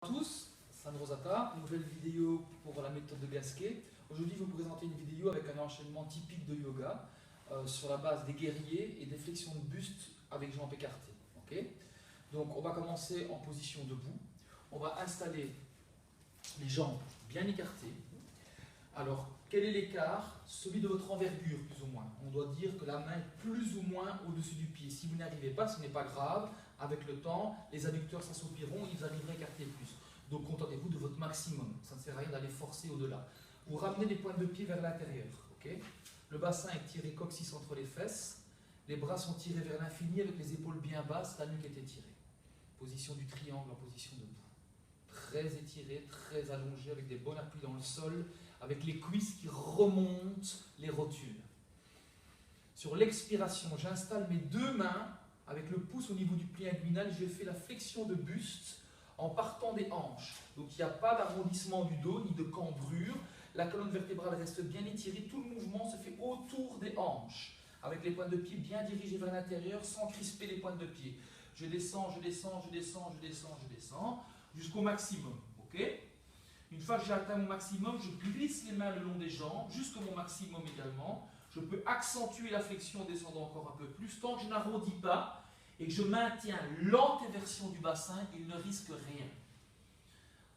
Bonjour à tous, San Rosata, nouvelle vidéo pour la méthode de Gasquet. Aujourd'hui, je vais vous présenter une vidéo avec un enchaînement typique de yoga sur la base des guerriers et des flexions de buste avec jambes écartées. Okay, donc, on va commencer en position debout. On va installer les jambes bien écartées. Alors, quel est l'écart? Celui de votre envergure, plus ou moins. On doit dire que la main est plus ou moins au-dessus du pied. Si vous n'y arrivez pas, ce n'est pas grave. Avec le temps, les adducteurs s'assoupiront et vous arriverez à écarter plus. Donc, contentez-vous de votre maximum. Ça ne sert à rien d'aller forcer au-delà. Vous ramenez les pointes de pied vers l'intérieur. Okay, le bassin est tiré coccyx entre les fesses. Les bras sont tirés vers l'infini avec les épaules bien basses. La nuque est étirée. Position du triangle en position debout. Très étiré, très allongé, avec des bons appuis dans le sol, avec les cuisses qui remontent les rotules. Sur l'expiration, j'installe mes deux mains avec le pouce au niveau du pli inguinal. Je fais la flexion de buste en partant des hanches. Donc il n'y a pas d'arrondissement du dos ni de cambrure. La colonne vertébrale reste bien étirée. Tout le mouvement se fait autour des hanches, avec les pointes de pied bien dirigées vers l'intérieur sans crisper les pointes de pied. Je descends, je descends, je descends, je descends, je descends, jusqu'au maximum. Okay, une fois que j'ai atteint mon maximum, je glisse les mains le long des jambes, jusqu'à mon maximum également. Je peux accentuer la flexion en descendant encore un peu plus. Tant que je n'arrondis pas et que je maintiens l'antéversion du bassin, il ne risque rien.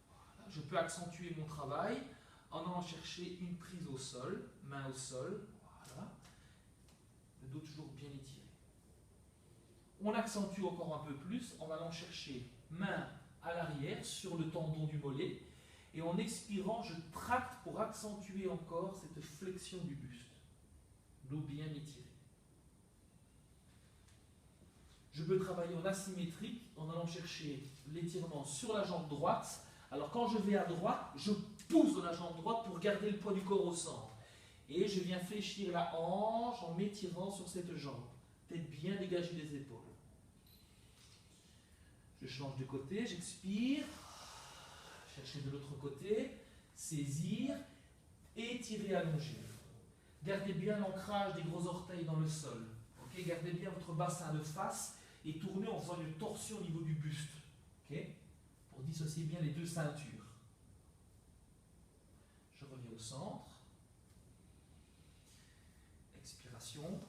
Voilà, je peux accentuer mon travail en allant chercher une prise au sol, main au sol. Voilà. Le dos toujours bien étiré. On accentue encore un peu plus en allant chercher main à l'arrière sur le tendon du mollet. Et en expirant, je tracte pour accentuer encore cette flexion du buste. Dos bien étiré. Je peux travailler en asymétrique en allant chercher l'étirement sur la jambe droite. Alors quand je vais à droite, je pousse dans la jambe droite pour garder le poids du corps au centre. Et je viens fléchir la hanche en m'étirant sur cette jambe. Tête bien dégagée des épaules. Je change de côté, j'expire. Chercher de l'autre côté, saisir, étirer, allonger. Gardez bien l'ancrage des gros orteils dans le sol. Okay, gardez bien votre bassin de face et tournez en faisant une torsion au niveau du buste. Okay, pour dissocier bien les deux ceintures. Je reviens au centre. Expiration.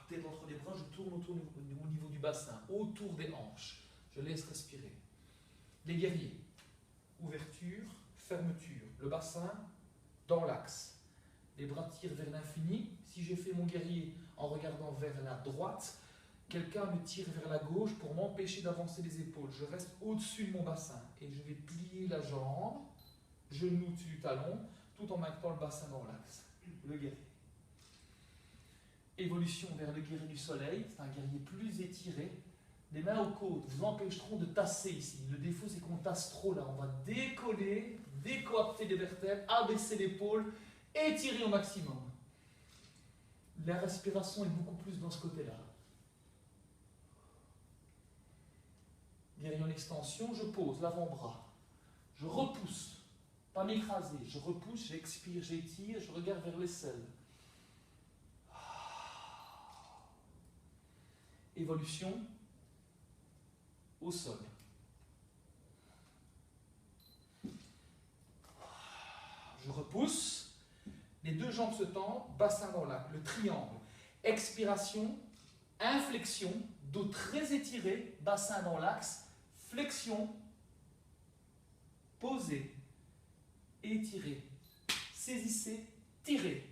Tête entre les bras, je tourne autour au niveau du bassin, autour des hanches. Je laisse respirer. Les guerriers. Ouverture, fermeture. Le bassin dans l'axe. Les bras tirent vers l'infini. Si j'ai fait mon guerrier en regardant vers la droite, quelqu'un me tire vers la gauche pour m'empêcher d'avancer les épaules. Je reste au-dessus de mon bassin et je vais plier la jambe, genou dessus du talon, tout en maintenant le bassin dans l'axe. Le guerrier. Évolution vers le guerrier du soleil. C'est un guerrier plus étiré. Les mains aux côtes vous empêcheront de tasser ici. Le défaut, c'est qu'on tasse trop là. On va décoller, décoapter les vertèbres, abaisser l'épaule, étirer au maximum. La respiration est beaucoup plus dans ce côté-là. Guerrier en extension, je pose l'avant-bras. Je repousse. Pas m'écraser. Je repousse, j'expire, j'étire, je regarde vers l'aisselle. Évolution au sol. Je repousse, les deux jambes se tendent, bassin dans l'axe, le triangle. Expiration, inflexion, dos très étiré, bassin dans l'axe, flexion, posez, étirez, saisissez, tirez.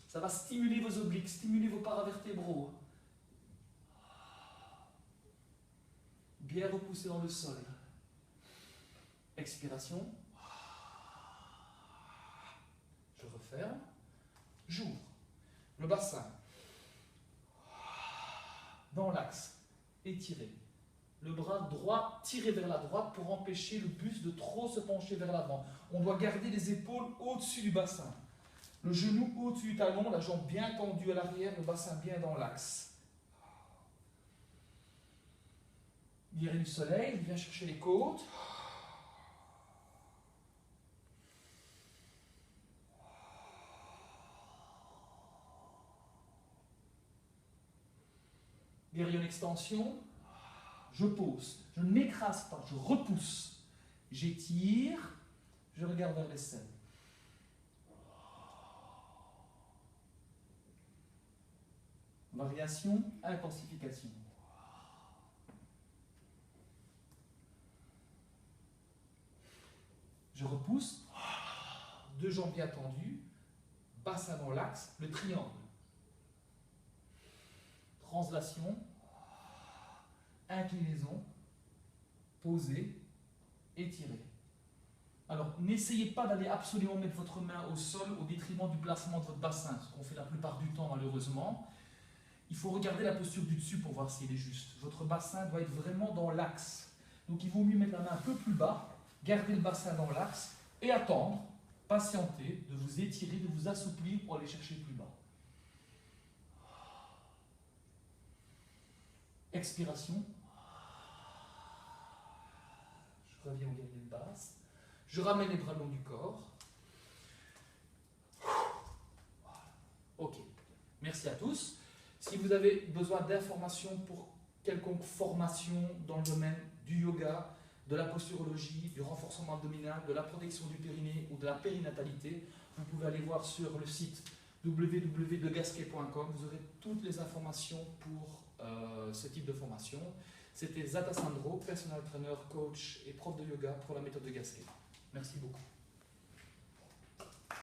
Ça va stimuler vos obliques, stimuler vos paravertébraux. Bien repoussé dans le sol. Expiration. Je referme. J'ouvre. Le bassin. Dans l'axe. Étiré. Le bras droit tiré vers la droite pour empêcher le buste de trop se pencher vers l'avant. On doit garder les épaules au-dessus du bassin. Le genou au-dessus du talon, la jambe bien tendue à l'arrière, le bassin bien dans l'axe. Guerrier du soleil, il vient chercher les côtes. Guerrier en extension. Je pose, je n'écrase pas, je repousse. J'étire, je regarde vers l'aisselle. Variation, intensification. Je repousse, deux jambes bien tendues, bassin dans l'axe, le triangle. Translation, inclinaison, poser, étirer. Alors, n'essayez pas d'aller absolument mettre votre main au sol au détriment du placement de votre bassin, ce qu'on fait la plupart du temps malheureusement. Il faut regarder la posture du dessus pour voir s'il est juste. Votre bassin doit être vraiment dans l'axe. Donc il vaut mieux mettre la main un peu plus bas, garder le bassin dans l'axe et attendre, patienter, de vous étirer, de vous assouplir pour aller chercher plus bas. Expiration. Je reviens aux gargouilles basses. Je ramène les bras le long du corps. Ok. Merci à tous. Si vous avez besoin d'informations pour quelconque formation dans le domaine du yoga, de la posturologie, du renforcement abdominal, de la protection du périnée ou de la périnatalité, vous pouvez aller voir sur le site www.degasquet.com. Vous aurez toutes les informations pour ce type de formation. C'était Zata Sandro, personal trainer, coach et prof de yoga pour la méthode de Gasquet. Merci beaucoup.